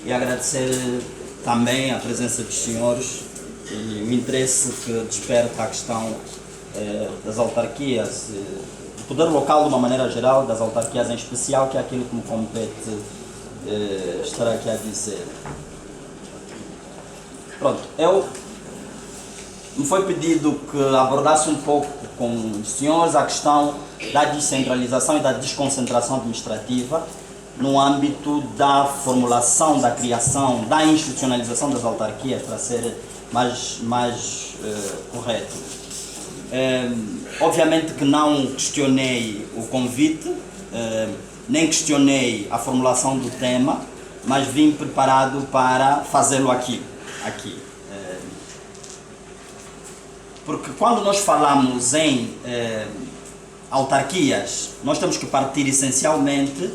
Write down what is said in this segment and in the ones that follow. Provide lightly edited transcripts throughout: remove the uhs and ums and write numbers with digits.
e agradecer também a presença dos senhores e o interesse que desperta a questão das autarquias, do poder local de uma maneira geral, das autarquias em especial, que é aquilo que me compete estar aqui a dizer. Pronto, me foi pedido que abordasse um pouco com os senhores a questão da descentralização e da desconcentração administrativa no âmbito da formulação, da criação, da institucionalização das autarquias, para ser mais correto. Obviamente que não questionei o convite, nem questionei a formulação do tema, mas vim preparado para fazê-lo aqui. Porque quando nós falamos em autarquias, nós temos que partir essencialmente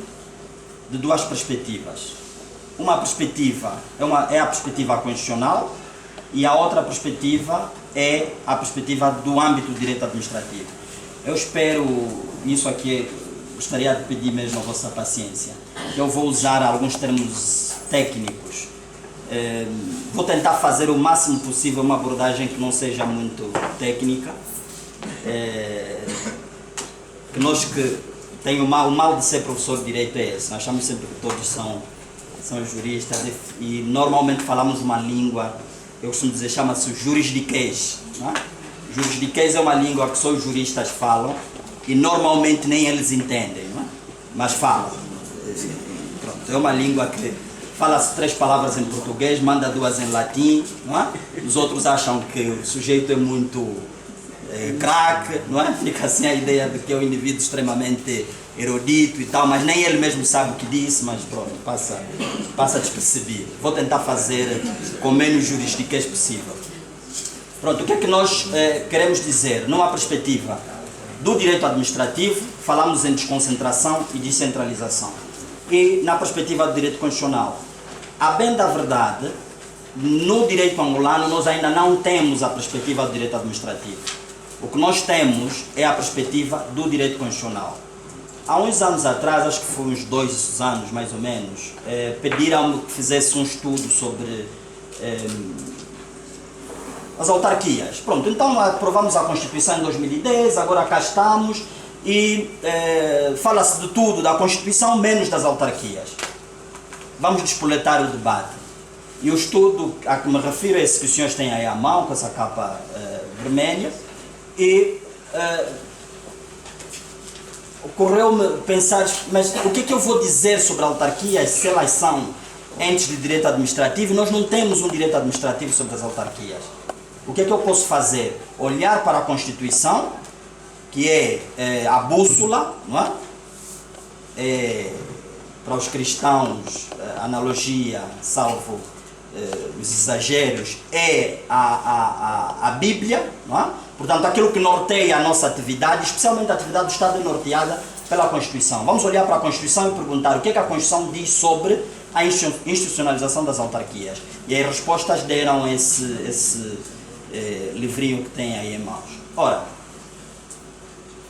de duas perspectivas. Uma perspectiva é a perspectiva constitucional e a outra perspectiva é a perspectiva do âmbito do direito administrativo. Eu espero, nisso aqui, gostaria de pedir mesmo a vossa paciência. Eu vou usar alguns termos técnicos. Vou tentar fazer o máximo possível uma abordagem que não seja muito técnica. Que nós que tem o mal de ser professor de direito é esse. Nós achamos sempre que todos são juristas e normalmente falamos uma língua, eu costumo dizer, chama-se juridiquês. Juridiquês é uma língua que só os juristas falam e normalmente nem eles entendem, não é? Mas falam. Pronto, é uma língua que fala-se 3 palavras em português, manda 2 em latim, não é? Os outros acham que o sujeito é muito craque, não é? Fica assim a ideia de que é um indivíduo extremamente erudito e tal, mas nem ele mesmo sabe o que disse, mas pronto, passa despercebido. Vou tentar fazer com menos juridiquês possível. Pronto, o que é que nós queremos dizer? Numa perspectiva do direito administrativo, falamos em desconcentração e descentralização. E na perspectiva do direito constitucional, a bem da verdade, no direito angolano nós ainda não temos a perspectiva do direito administrativo. O que nós temos é a perspectiva do direito constitucional. Há uns anos atrás, acho que foi uns 2 anos mais ou menos, pediram-me que fizesse um estudo sobre as autarquias. Pronto, então aprovamos a Constituição em 2010, agora cá estamos e fala-se de tudo da Constituição, menos das autarquias. Vamos despoletar o debate. E o estudo a que me refiro é esse que os senhores têm aí à mão, com essa capa vermelha. E ocorreu-me pensar, mas o que é que eu vou dizer sobre autarquias se elas são entes de direito administrativo? Nós não temos um direito administrativo sobre as autarquias. O que é que eu posso fazer? Olhar para a Constituição, que é a bússola, não é? Para os cristãos, analogia, salvo os exageros, é a Bíblia, não é? Portanto, aquilo que norteia a nossa atividade, especialmente a atividade do Estado, é norteada pela Constituição. Vamos olhar para a Constituição e perguntar o que é que a Constituição diz sobre a institucionalização das autarquias. E as respostas deram esse livrinho que tem aí em mãos. Ora,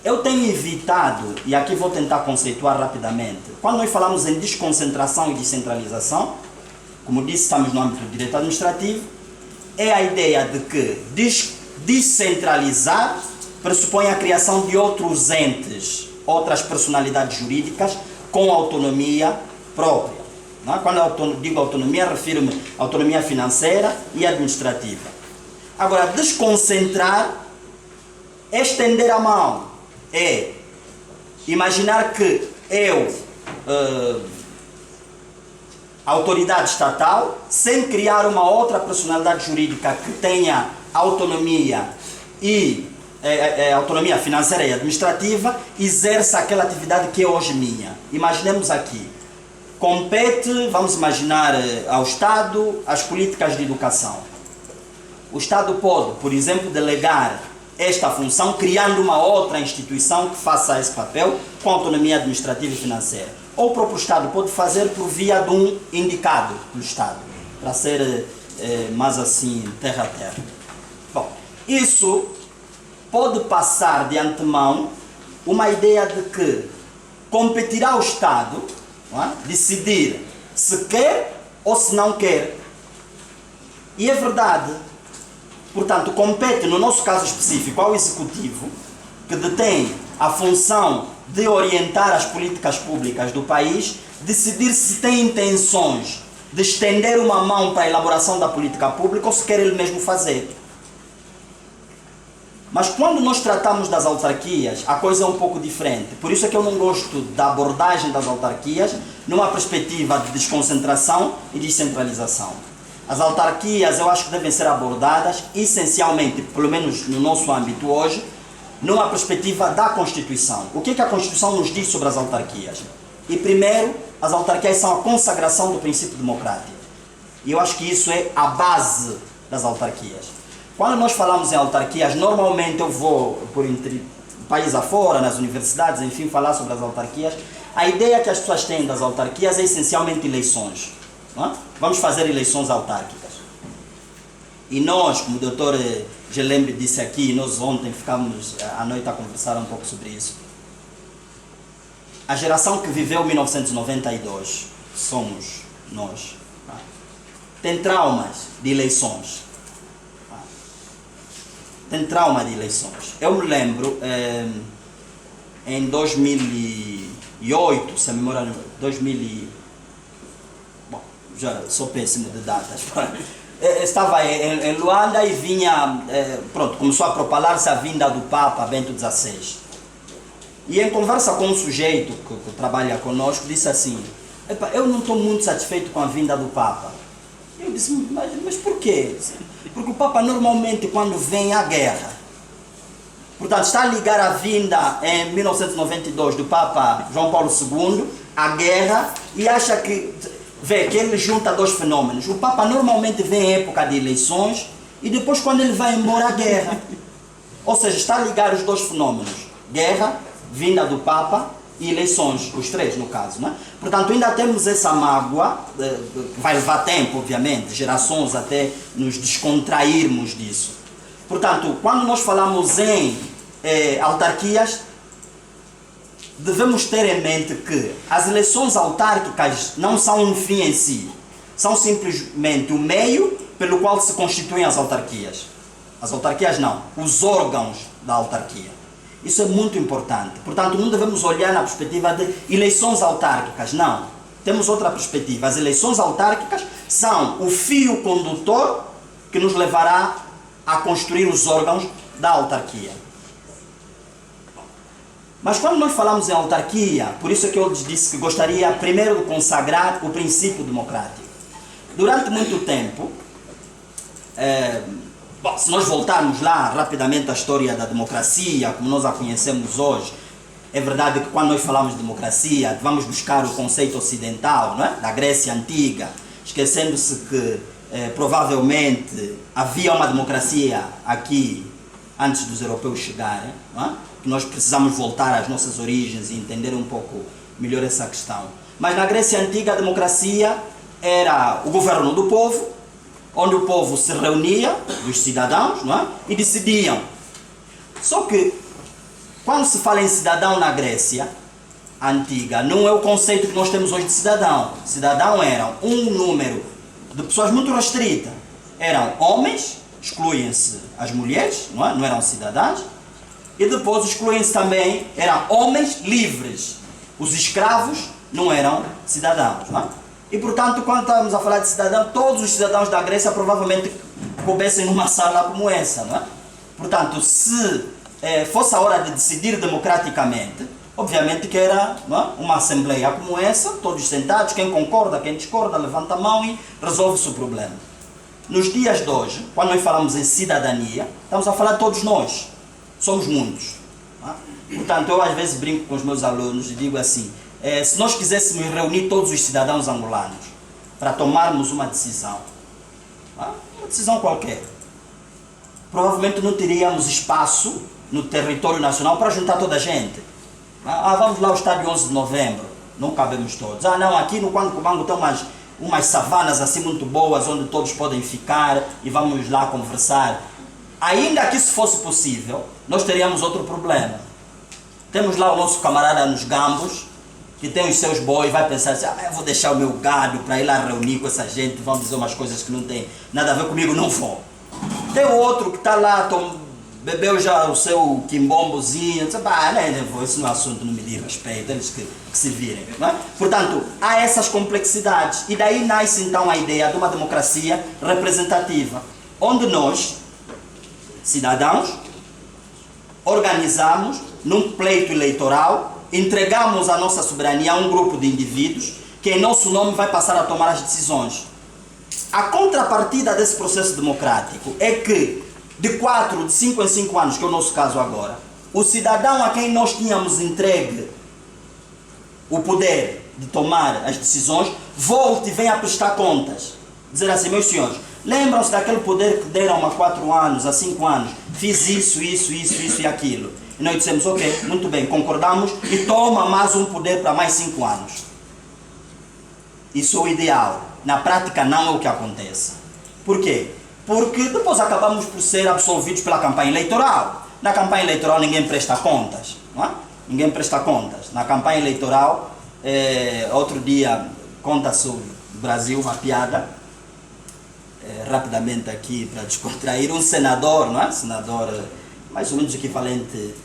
eu tenho evitado, e aqui vou tentar conceituar rapidamente, quando nós falamos em desconcentração e descentralização, como disse, estamos no âmbito do direito administrativo, é a ideia de que descentralizar pressupõe a criação de outros entes, outras personalidades jurídicas com autonomia própria. Não é? Quando eu digo autonomia, refiro-me à autonomia financeira e administrativa. Agora, desconcentrar é estender a mão, é imaginar que autoridade estatal, sem criar uma outra personalidade jurídica que tenha autonomia e autonomia financeira e administrativa, exerce aquela atividade que é hoje minha. Imaginemos aqui, compete, vamos imaginar, ao Estado as políticas de educação. O Estado pode, por exemplo, delegar esta função criando uma outra instituição que faça esse papel com autonomia administrativa e financeira. Ou o próprio Estado pode fazer por via de um indicado do Estado, para ser mais assim, terra a terra. Bom, isso pode passar de antemão uma ideia de que competirá ao Estado, não é, decidir se quer ou se não quer. E é verdade. Portanto, compete, no nosso caso específico, ao Executivo, que detém a função de orientar as políticas públicas do país, decidir se tem intenções de estender uma mão para a elaboração da política pública ou se quer ele mesmo fazer. Mas quando nós tratamos das autarquias, a coisa é um pouco diferente. Por isso é que eu não gosto da abordagem das autarquias numa perspectiva de desconcentração e descentralização. As autarquias eu acho que devem ser abordadas essencialmente, pelo menos no nosso âmbito hoje, numa perspectiva da Constituição. O que a Constituição nos diz sobre as autarquias? E primeiro, as autarquias são a consagração do princípio democrático. E eu acho que isso é a base das autarquias. Quando nós falamos em autarquias, normalmente eu vou por país afora, nas universidades, enfim, falar sobre as autarquias. A ideia que as pessoas têm das autarquias é essencialmente eleições. Não é? Vamos fazer eleições autárquicas. E nós, como o doutor Gelembre disse aqui, nós ontem ficamos à noite a conversar um pouco sobre isso. A geração que viveu 1992, somos nós, não é? Tem traumas de eleições. Tem trauma de eleições. Eu me lembro, em 2008, se a memória não... Bom, já sou péssimo de datas. Estava em Luanda e vinha... Pronto, começou a propalar-se a vinda do Papa Bento XVI. E em conversa com um sujeito que trabalha conosco, disse assim: eu não estou muito satisfeito com a vinda do Papa. Eu disse, mas por quê? Porque o Papa normalmente quando vem à guerra, portanto está a ligar a vinda em 1992 do Papa João Paulo II à guerra e acha que, vê que ele junta dois fenômenos. O Papa normalmente vem em época de eleições e depois quando ele vai embora à guerra. Ou seja, está a ligar os dois fenômenos, guerra, vinda do Papa e eleições, os três no caso, né? Portanto, ainda temos essa mágoa, que vai levar tempo, obviamente, gerações até nos descontrairmos disso. Portanto, quando nós falamos em autarquias, devemos ter em mente que as eleições autárquicas não são um fim em si, são simplesmente o meio pelo qual se constituem as autarquias. As autarquias não, os órgãos da autarquia. Isso é muito importante. Portanto, não devemos olhar na perspectiva de eleições autárquicas, não. Temos outra perspectiva. As eleições autárquicas são o fio condutor que nos levará a construir os órgãos da autarquia. Mas quando nós falamos em autarquia, por isso é que eu disse que gostaria primeiro de consagrar o princípio democrático. Durante muito tempo, se nós voltarmos lá rapidamente à história da democracia, como nós a conhecemos hoje, é verdade que quando nós falamos de democracia, vamos buscar o conceito ocidental, não é? Da Grécia Antiga, esquecendo-se que provavelmente havia uma democracia aqui antes dos europeus chegarem, não é? Que nós precisamos voltar às nossas origens e entender um pouco melhor essa questão. Mas na Grécia Antiga a democracia era o governo do povo, onde o povo se reunia, os cidadãos, não é? E decidiam. Só que, quando se fala em cidadão na Grécia Antiga, não é o conceito que nós temos hoje de cidadão. Cidadão era um número de pessoas muito restrita. Eram homens, excluem-se as mulheres, não é? Não eram cidadãs. E depois excluem-se também, eram homens livres. Os escravos não eram cidadãos, não é? E, portanto, quando estamos a falar de cidadão, todos os cidadãos da Grécia provavelmente coubessem numa sala como essa, não é? Portanto, se fosse a hora de decidir democraticamente, obviamente que era, não é? Uma assembleia como essa, todos sentados, quem concorda, quem discorda, levanta a mão e resolve-se o problema. Nos dias de hoje, quando nós falamos em cidadania, estamos a falar de todos nós, somos muitos. Não é? Portanto, eu às vezes brinco com os meus alunos e digo assim, se nós quiséssemos reunir todos os cidadãos angolanos para tomarmos uma decisão qualquer, provavelmente não teríamos espaço no território nacional para juntar toda a gente. Vamos lá ao estádio 11 de novembro, não cabemos todos. Não, aqui no Cubango tem umas savanas assim muito boas, onde todos podem ficar e vamos lá conversar. Ainda que isso fosse possível, nós teríamos outro problema. Temos lá o nosso camarada nos Gambos, que tem os seus bois, vai pensar assim, eu vou deixar o meu gado para ir lá reunir com essa gente, vão dizer umas coisas que não tem nada a ver comigo, não vou. Tem o outro que está lá, bebeu já o seu quimbombozinho, diz, isso não é assunto, não me diz respeito, eles que se virem. Não é? Portanto, há essas complexidades, e daí nasce então a ideia de uma democracia representativa, onde nós, cidadãos, organizamos num pleito eleitoral, entregamos a nossa soberania a um grupo de indivíduos que em nosso nome vai passar a tomar as decisões. A contrapartida desse processo democrático é que de 4, de 5 em 5 anos, que é o nosso caso agora, o cidadão a quem nós tínhamos entregue o poder de tomar as decisões, volte e venha prestar contas. Dizer assim, meus senhores, lembram-se daquele poder que deram há 4 anos, há 5 anos, fiz isso e aquilo. E nós dissemos, ok, muito bem, concordamos e toma mais um poder para mais 5 anos. Isso é o ideal. Na prática não é o que acontece. Por quê? Porque depois acabamos por ser absolvidos pela campanha eleitoral. Na campanha eleitoral ninguém presta contas. Não é? Ninguém presta contas. Na campanha eleitoral, outro dia, conta-se o Brasil uma piada, rapidamente aqui para descontrair, um senador, não é? Senador mais ou menos equivalente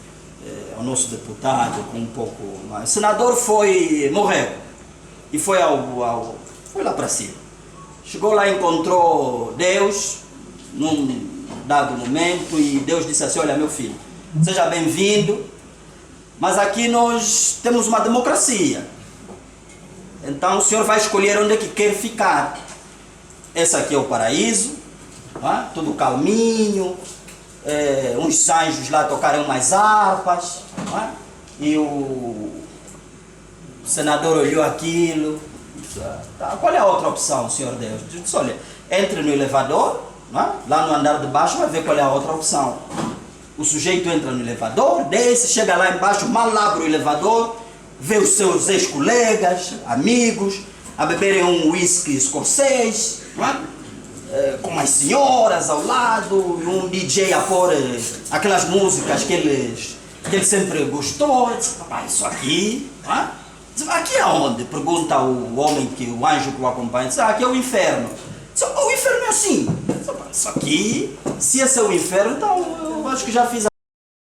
ao nosso deputado, com um pouco mais. O senador morreu e foi lá para cima. Chegou lá, encontrou Deus num dado momento e Deus disse assim, olha meu filho, seja bem-vindo, mas aqui nós temos uma democracia, então o senhor vai escolher onde é que quer ficar. Esse aqui é o paraíso, é? Tudo calminho, uns anjos lá tocaram umas harpas, é? E o senador olhou aquilo, disse, tá, qual é a outra opção, senhor Deus? Eu disse, olha, entre no elevador, é? Lá no andar de baixo vai ver qual é a outra opção. O sujeito entra no elevador, desce, chega lá embaixo, mal abre o elevador, vê os seus ex-colegas, amigos, a beberem um whisky escocês, com as senhoras ao lado, e um DJ a pôr aquelas músicas que ele sempre gostou. Disse, isso aqui, diz, aqui é onde? Pergunta o homem, o anjo que o acompanha, diz, aqui é o inferno. Diz, o inferno é assim. Diz, isso aqui, se esse é o inferno, então eu acho que já fiz